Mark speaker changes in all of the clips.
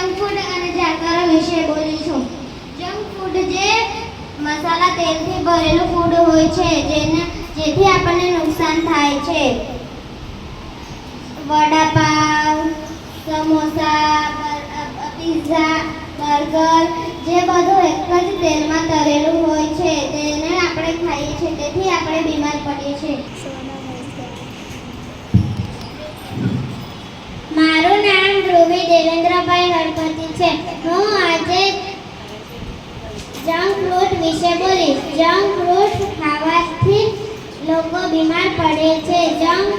Speaker 1: Junk food અને જાકરો વિશે બોલીશું. Junk food જે મસાલા તેલથી ભરેલું ફૂડ હોય છે જેથી આપણને નુકસાન થાય છે. વડાપાવ, સમોસા, પિઝા, બર્ગર જે બધું એક જ તેલમાં તળેલું હોય છે તેને આપણે ખાઈએ છીએ, તેથી આપણે બીમાર પડીએ છીએ. મારું નામ ધ્રુવી દેવેન્દ્રભાઈ ગણપતિ છે. હું આજે જંક ફૂડ વિશે બોલીશ. જંક ફૂડ ખાવાથી લોકો બીમાર પડે છે. જંક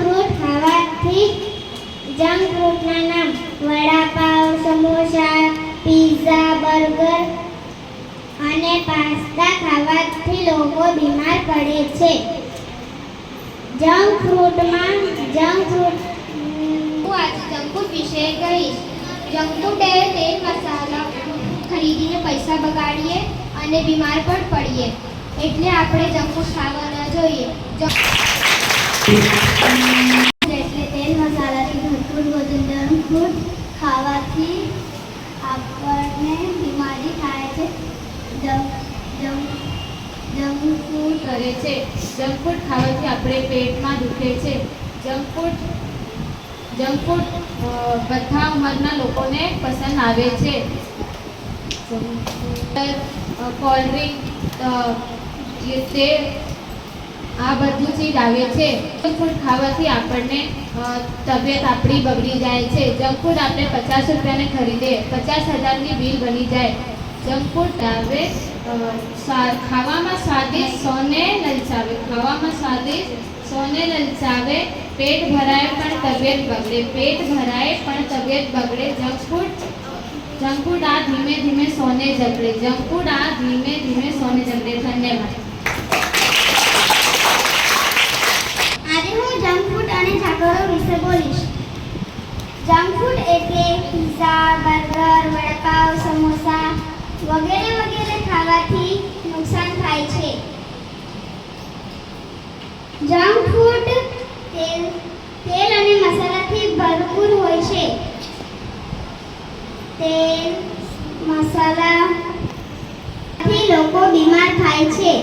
Speaker 1: ફૂડ ખાવાથી જંક ફૂડના નામ વડાપાવ, સમોસા, પિઝા, બર્ગર અને પાસ્તા ખાવાથી લોકો બીમાર પડે છે. હું આજે જંક ફૂડ વિશે કહીશ. જંક ફૂડ એ તેલ મસાલા ખરીદીને પૈસા બગાડીએ અને બીમાર પણ પડીએ, એટલે આપણે જંક ફૂડ ખાવા ન જોઈએ. એટલે તેલ મસાલાથી ભરપૂર ભોજન જંક ફૂડ ખાવાથી આપણને બીમારી થાય છે.
Speaker 2: જંક ફૂડ કરે છે. જંક ફૂડ ખાવાથી આપણે પેટમાં દુખે છે. જંક ફૂડ બધા ઉંમરના લોકોને પસંદ આવે છે. કોલ્ડ ડ્રિંક તે આ બધું ચીજ આવે છે. જંક ફૂડ ખાવાથી આપણને તબિયત આપણી બગડી જાય છે. જંક ફૂડ આપણે 50 રૂપિયાને ખરીદે 50,000ની બિલ બની જાય. જંક ફૂડ આવે ખાવામાં સ્વાદિષ્ટ સૌને લલચાવે, પેટ ભરાય પણ તબિયત બગડે. જંક ફૂડ આ ધીમે ધીમે સોને જકડે. ધન્યવાદ.
Speaker 1: આજે હું જંક ફૂડ અને જાકરો વિશે બોલીશ. જંક ફૂડ એટલે પિઝા, બર્ગર, વડાપાવ, સમોસા વગેરે ખાવાથી નુકસાન થાય છે. જંક ફૂડ તેલ અને મસાલાથી ભરપૂર હોય છે. તેલ મસાલાથી લોકો બીમાર થાય છે.